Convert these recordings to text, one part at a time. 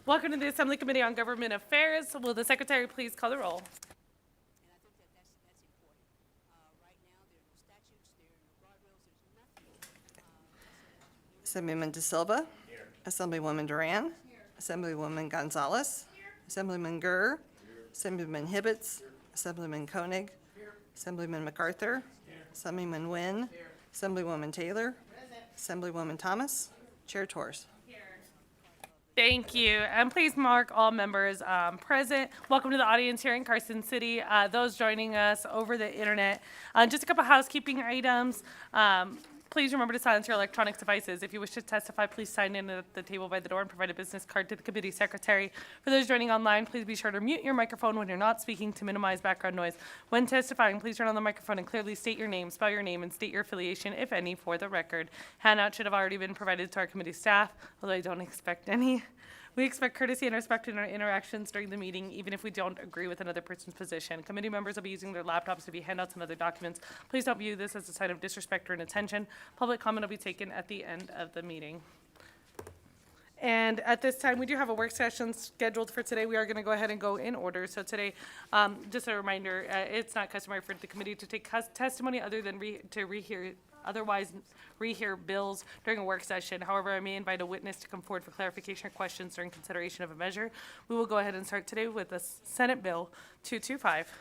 Welcome to the Assembly Committee on Government Affairs. Will the Secretary please call the roll? And I think that that's important. Right now, there are no statutes, there are no guardrails, there's nothing. Assemblyman De Silva. Here. Assemblywoman Duran. Here. Assemblywoman Gonzalez. Here. Assemblyman Gurr. Here. Assemblyman Hibbets. Here. Assemblyman Koenig. Here. Assemblyman MacArthur. Here. Assemblyman Nguyen. Here. Assemblywoman Taylor. Present. Assemblywoman Thomas. Here. Chair Torres. Thank you. And please mark all members present. Welcome to the audience here in Carson City. Those joining us over the internet. Just a couple housekeeping items. Please remember to silence your electronic devices. If you wish to testify, please sign in at the table by the door and provide a business card to the committee secretary. For those joining online, please be sure to mute your microphone when you're not speaking to minimize background noise. When testifying, please turn on the microphone and clearly state your name, spell your name, and state your affiliation, if any, for the record. Handout should have already been provided to our committee staff, although I don't expect any. We expect courtesy and respect in our interactions during the meeting, even if we don't agree with another person's position. Committee members will be using their laptops to view handouts and other documents. Please don't view this as a sign of disrespect or inattention. Public comment will be taken at the end of the meeting. And at this time, we do have a work session scheduled for today. We are going to go ahead and go in order. So today, just a reminder, it's not customary for the committee to take testimony other than otherwise rehear bills during a work session. However, I may invite a witness to come forward for clarification or questions during consideration of a measure. We will go ahead and start today with the Senate Bill 225.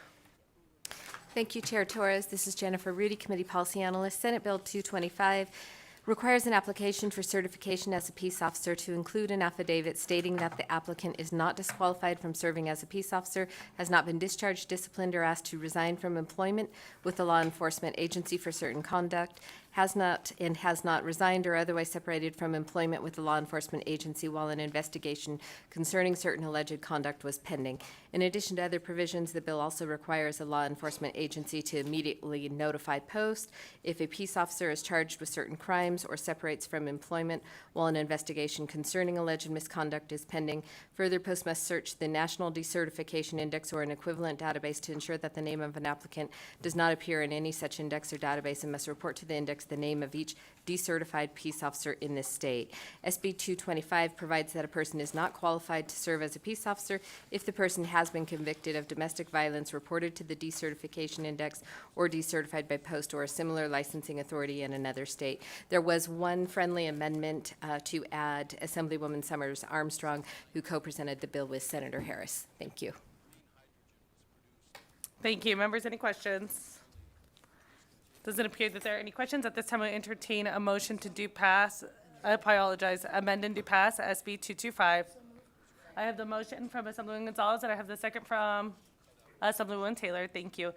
Thank you, Chair Torres. This is Jennifer Rudy, Committee Policy Analyst. Senate Bill 225 requires an application for certification as a peace officer to include an affidavit stating that the applicant is not disqualified from serving as a peace officer, has not been discharged, disciplined, or asked to resign from employment with the law enforcement agency for certain conduct, has not resigned or otherwise separated from employment with the law enforcement agency while an investigation concerning certain alleged conduct was pending. In addition to other provisions, the bill also requires a law enforcement agency to immediately notify post if a peace officer is charged with certain crimes or separates from employment while an investigation concerning alleged misconduct is pending. Further, post must search the National Decertification Index or an equivalent database to ensure that the name of an applicant does not appear in any such index or database and must report to the index the name of each decertified peace officer in this state. SB 225 provides that a person is not qualified to serve as a peace officer if the person has been convicted of domestic violence, reported to the decertification index, or decertified by post or a similar licensing authority in another state. There was one friendly amendment to add Assemblywoman Summers Armstrong, who co-presented the bill with Senator Harris. Thank you. Thank you. Members, any questions? Doesn't appear that there are any questions. At this time, I entertain a motion to do pass, amend and do pass SB 225. I have the motion from Assemblywoman Gonzalez, and I have the second from Assemblywoman Taylor. Thank you.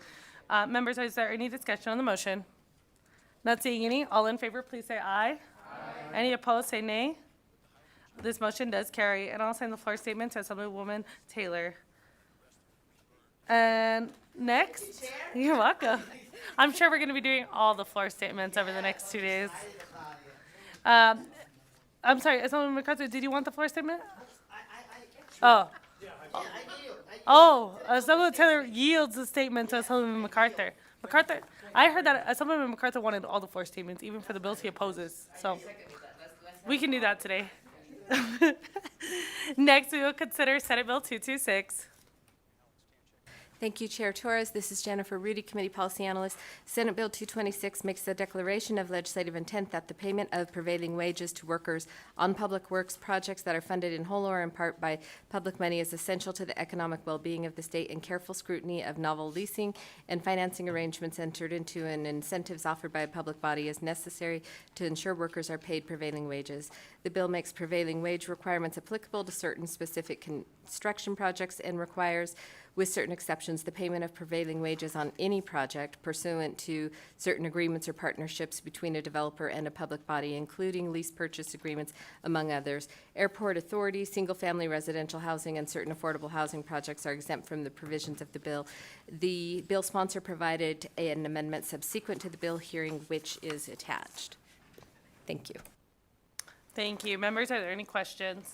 Members, is there any discussion on the motion? Not seeing any. All in favor, please say aye. Aye. Any opposed, say nay. This motion does carry. And I'll send the floor statement to Assemblywoman Taylor. And next, you're welcome. I'm sure we're going to be doing all the floor statements over the next 2 days. I'm sorry, Assemblywoman MacArthur, did you want the floor statement? Oh. Oh, Assemblywoman Taylor yields the statement to Assemblywoman MacArthur. MacArthur, I heard that Assemblywoman MacArthur wanted all the floor statements, even for the bills he opposes. So we can do that today. Next, we will consider Senate Bill 226. Thank you, Chair Torres. This is Jennifer Rudy, Committee Policy Analyst. Senate Bill 226 makes the declaration of legislative intent that the payment of prevailing wages to workers on public works projects that are funded in whole or in part by public money is essential to the economic well-being of the state, and careful scrutiny of novel leasing and financing arrangements entered into and incentives offered by a public body is necessary to ensure workers are paid prevailing wages. The bill makes prevailing wage requirements applicable to certain specific construction projects and requires, with certain exceptions, the payment of prevailing wages on any project pursuant to certain agreements or partnerships between a developer and a public body, including lease purchase agreements, among others. Airport authorities, single-family residential housing, and certain affordable housing projects are exempt from the provisions of the bill. The bill sponsor provided an amendment subsequent to the bill hearing, which is attached. Thank you. Thank you. Members, are there any questions?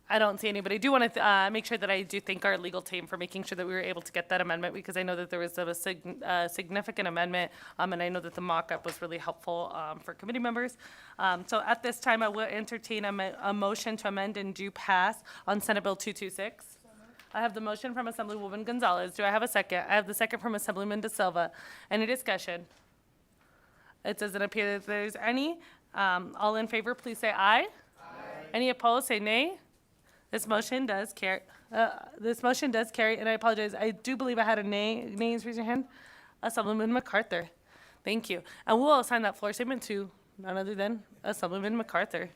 I don't see anybody. I do want to make sure that I do thank our legal team for making sure that we were able to get that amendment, because I know that there was a significant amendment, and I know that the mock-up was really helpful for committee members. So at this time, I will entertain a motion to amend and do pass on Senate Bill 226. I have the motion from Assemblywoman Gonzalez. Do I have a second? I have the second from Assemblyman De Silva. Any discussion? It doesn't appear that there's any. All in favor, please say aye. Any opposed, say nay. This motion does carry. And I apologize. I do believe I had a nay. Nays, raise your hand. Assemblyman MacArthur. Thank you. And we'll assign that floor statement to none other than Assemblyman MacArthur.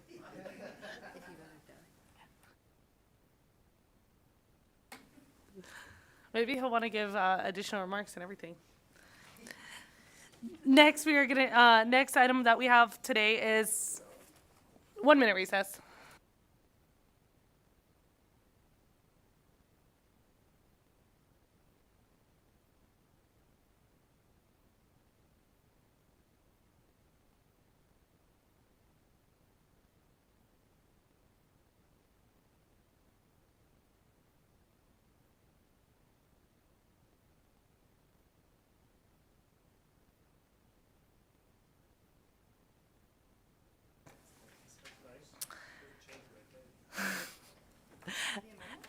Maybe he'll want to give additional remarks and everything. Next, we are gonna. Next item that we have today is 1 minute recess.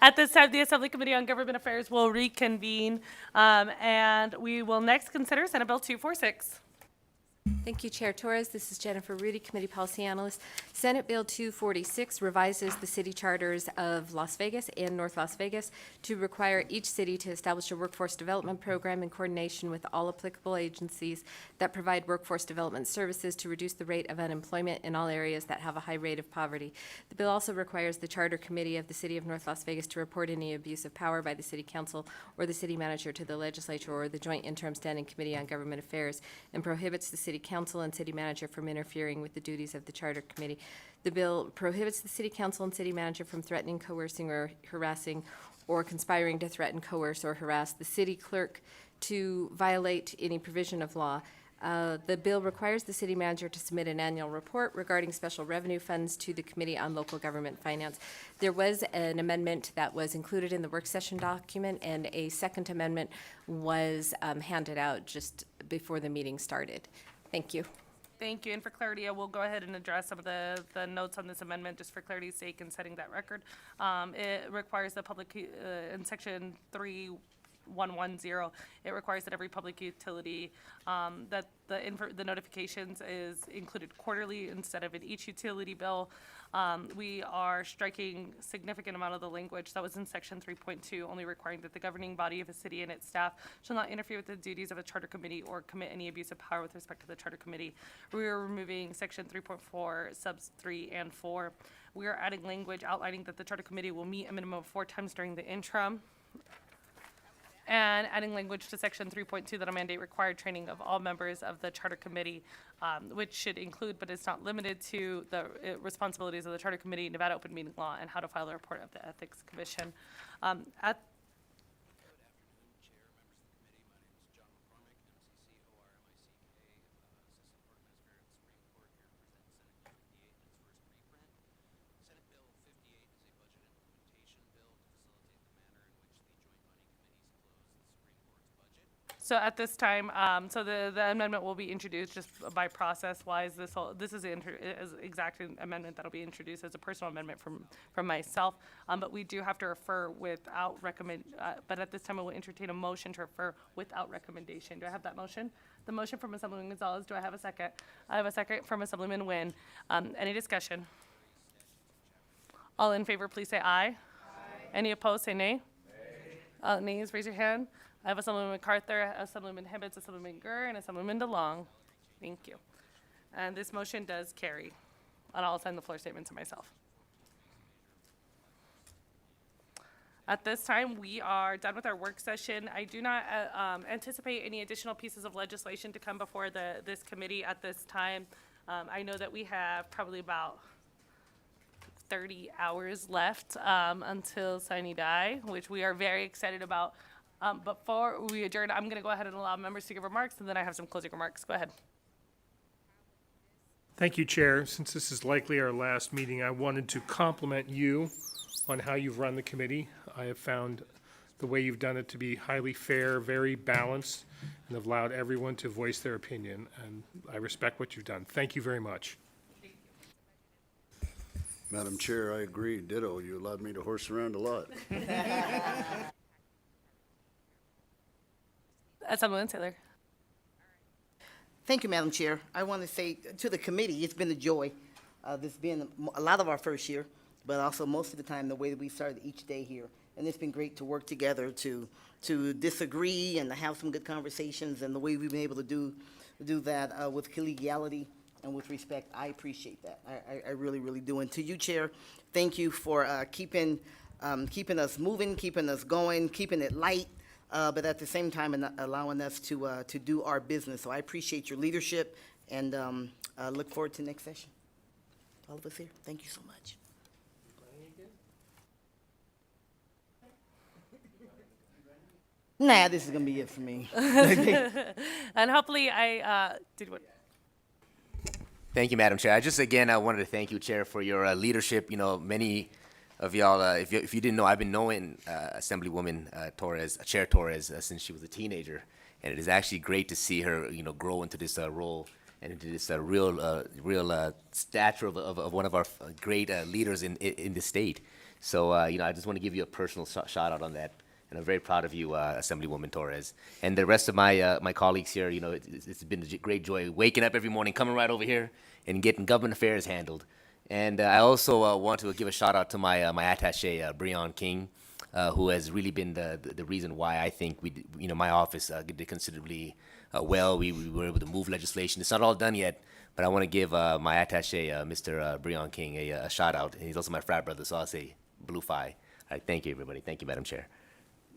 At this time, the Assembly Committee on Government Affairs will reconvene, and we will next consider Senate Bill 246. Thank you, Chair Torres. This is Jennifer Rudy, Committee Policy Analyst. Senate Bill 246 revises the city charters of Las Vegas and North Las Vegas to require each city to establish a workforce development program in coordination with all applicable agencies that provide workforce development services to reduce the rate of unemployment in all areas that have a high rate of poverty. The bill also requires the Charter Committee of the City of North Las Vegas to report any abuse of power by the City Council or the City Manager to the Legislature or the Joint Interim Standing Committee on Government Affairs, and prohibits the City Council and City Manager from interfering with the duties of the Charter Committee. The bill prohibits the City Council and City Manager from threatening, coercing, or harassing, or conspiring to threaten, coerce, or harass the city clerk to violate any provision of law. The bill requires the city manager to submit an annual report regarding special revenue funds to the Committee on Local Government Finance. There was an amendment that was included in the work session document, and a second amendment was handed out just before the meeting started. Thank you. Thank you, and for clarity, I will go ahead and address some of the notes on this amendment, just for clarity's sake in setting that record. It requires the public, in section 3110, it requires that every public utility, that the notifications is included quarterly instead of in each utility bill. We are striking significant amount of the language that was in section 3.2, only requiring that the governing body of a city and its staff shall not interfere with the duties of a charter committee or commit any abuse of power with respect to the charter committee. We are removing section 3.4, subs 3 and 4. We are adding language outlining that the charter committee will meet a minimum of 4 times during the interim, and adding language to section 3.2 that'll mandate required training of all members of the charter committee, which should include, but is not limited to, the responsibilities of the charter committee, Nevada open meeting law, and how to file a report of the ethics commission. At So at this time, so the amendment will be introduced just by process-wise. This is exactly an amendment that'll be introduced as a personal amendment from myself. But we do have to refer without but at this time I will entertain a motion to refer without recommendation. Do I have that motion? The motion from Assemblyman Gonzalez. Do I have a second? I have a second from Assemblyman Nguyen. Any discussion? All in favor, please say aye. Aye. Any opposed, say nay. Nays, raise your hand. I have Assemblyman MacArthur, Assemblyman Hibbets, Assemblyman Gurr, and Assemblyman DeLong. Thank you. And this motion does carry. And I'll assign the floor statement to myself. At this time, we are done with our work session. I do not anticipate any additional pieces of legislation to come before this committee at this time. I know that we have probably about 30 hours left until sine die, which we are very excited about. Before we adjourn, I'm going to go ahead and allow members to give remarks, and then I have some closing remarks. Go ahead. Thank you, Chair. Since this is likely our last meeting, I wanted to compliment you on how you've run the committee. I have found the way you've done it to be highly fair, very balanced, and have allowed everyone to voice their opinion, and I respect what you've done. Thank you very much. Madam Chair, I agree. Ditto. You allowed me to horse around a lot. Assemblyman Taylor. Thank you, Madam Chair. I want to say to the committee, it's been a joy. This has been a lot of our first year, but also most of the time the way that we started each day here. And it's been great to work together to disagree and to have some good conversations, and the way we've been able to do that with collegiality and with respect. I appreciate that. I really, really do. And to you, Chair, thank you for keeping us moving, keeping us going, keeping it light, but at the same time allowing us to do our business. So I appreciate your leadership, and look forward to next session. All of us here, thank you so much. Nah, this is gonna be it for me. And hopefully I did what. Thank you, Madam Chair. I wanted to thank you, Chair, for your leadership. You know, many of y'all, if you didn't know, I've been knowing Assemblywoman Chair Torres, since she was a teenager, and it is actually great to see her, you know, grow into this role and into this real stature of one of our great leaders in the state. So, you know, I just want to give you a personal shout out on that. And I'm very proud of you, Assemblywoman Torres. And the rest of my colleagues here, you know, it's been a great joy waking up every morning, coming right over here, and getting government affairs handled. And I also want to give a shout out to my attaché, Breon King, who has really been the reason why I think my office did considerably well. We were able to move legislation. It's not all done yet, but I want to give my attaché, Mr. Breon King, a shout out. And he's also my frat brother, so I'll say blue phi. All right, thank you, everybody. Thank you, Madam Chair.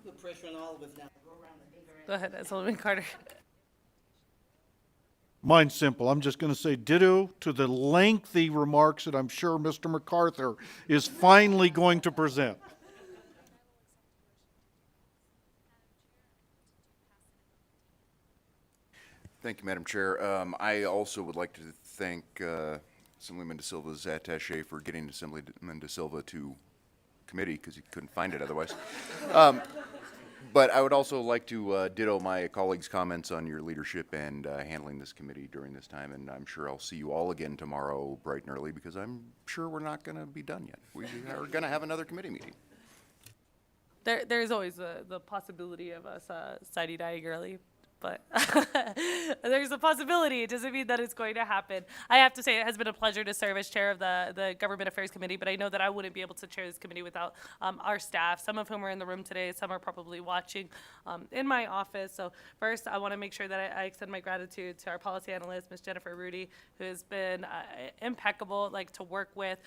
Put pressure on all of us now. Go around and Go ahead, Assemblyman Carter. Mine's simple. I'm just going to say ditto to the lengthy remarks that I'm sure Mr. MacArthur is finally going to present. Thank you, Madam Chair. I also would like to thank Assemblyman De Silva's attaché for getting Assemblyman De Silva to committee, because he couldn't find it otherwise. But I would also like to ditto my colleagues' comments on your leadership and handling this committee during this time, and I'm sure I'll see you all again tomorrow bright and early, because I'm sure we're not going to be done yet. We are going to have another committee meeting. There's always the possibility of us side-eyeing early, but there's a possibility. It doesn't mean that it's going to happen. I have to say it has been a pleasure to serve as chair of the Government Affairs Committee, but I know that I wouldn't be able to chair this committee without our staff, some of whom are in the room today, some are probably watching in my office. So first, I want to make sure that I extend my gratitude to our policy analyst, Ms. Jennifer Rudy, who has been impeccable, to work with.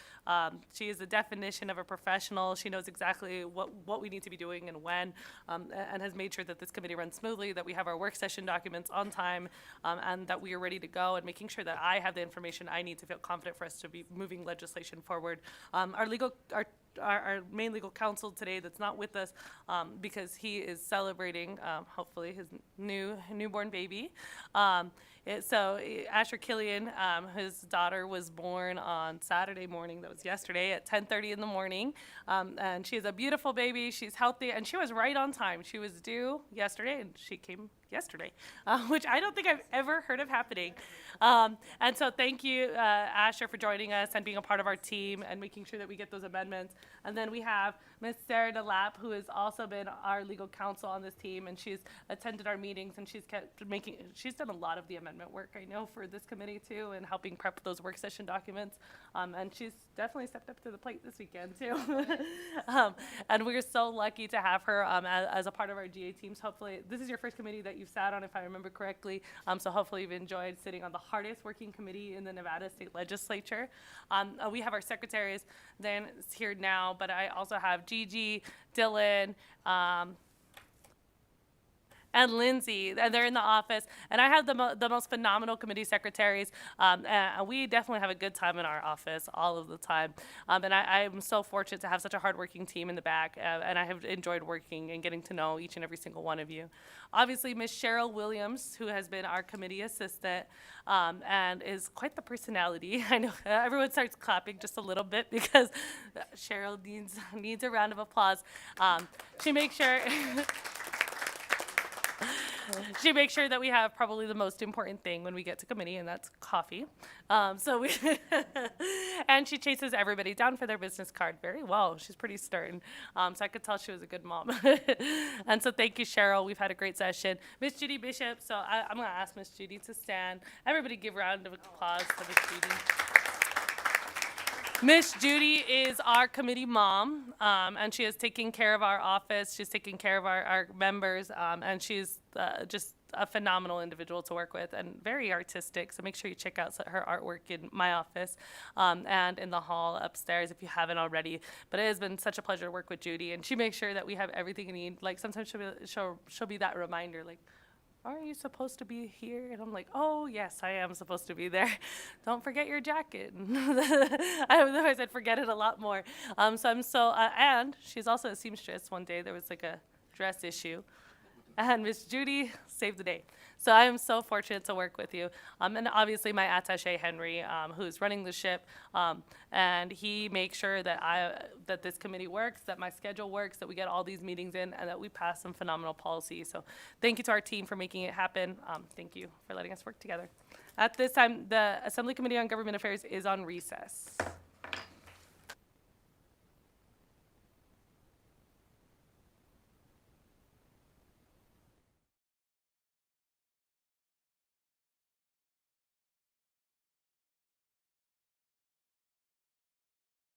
She is the definition of a professional. She knows exactly what we need to be doing and when, and has made sure that this committee runs smoothly, that we have our work session documents on time, and that we are ready to go, and making sure that I have the information I need to feel confident for us to be moving legislation forward. Our main legal counsel today that's not with us because he is celebrating, hopefully, his newborn baby. So Asher Killian, his daughter was born on Saturday morning, that was yesterday, at 10:30 in the morning. And she is a beautiful baby, she's healthy, and she was right on time. She was due yesterday, and she came yesterday, which I don't think I've ever heard of happening. And so thank you, Asher, for joining us and being a part of our team and making sure that we get those amendments. And then we have Ms. Sarah DeLapp, who has also been our legal counsel on this team, and she's attended our meetings, and she's done a lot of the amendment work, I know, for this committee too, and helping prep those work session documents. And she's definitely stepped up to the plate this weekend too. And we're so lucky to have her as a part of our GA teams. Hopefully, this is your first committee that you've sat on, if I remember correctly. So hopefully you've enjoyed sitting on the hardest working committee in the Nevada State Legislature. We have our secretaries then here now, but I also have Gigi, Dylan, and Lindsay, and they're in the office. And I have the most phenomenal committee secretaries. And we definitely have a good time in our office all of the time. And I'm so fortunate to have such a hardworking team in the back. And I have enjoyed working and getting to know each and every single one of you. Obviously, Miss Cheryl Williams, who has been our committee assistant and is quite the personality. I know everyone starts clapping just a little bit because Cheryl needs a round of applause. She makes sure she makes sure that we have probably the most important thing when we get to committee, and that's coffee. And she chases everybody down for their business card very well. She's pretty stern. So I could tell she was a good mom. And so thank you, Cheryl. We've had a great session. Miss Judy Bishop, so I'm going to ask Miss Judy to stand. Everybody give a round of applause to Miss Judy. Miss Judy is our committee mom, and she is taking care of our office. She's taking care of our members, and she's just a phenomenal individual to work with and very artistic. So make sure you check out her artwork in my office and in the hall upstairs if you haven't already. But it has been such a pleasure to work with Judy, and she makes sure that we have everything we need. Like sometimes she'll be that reminder, like, aren't you supposed to be here? And I'm like, oh, yes, I am supposed to be there. Don't forget your jacket. Otherwise, I'd forget it a lot more. And she's also a seamstress. One day there was like a dress issue, and Miss Judy saved the day. So I am so fortunate to work with you. And obviously my attaché, Henry, who's running the ship, and he makes sure that that this committee works, that my schedule works, that we get all these meetings in, and that we pass some phenomenal policies. So thank you to our team for making it happen. Thank you for letting us work together. At this time, the Assembly Committee on Government Affairs is on recess.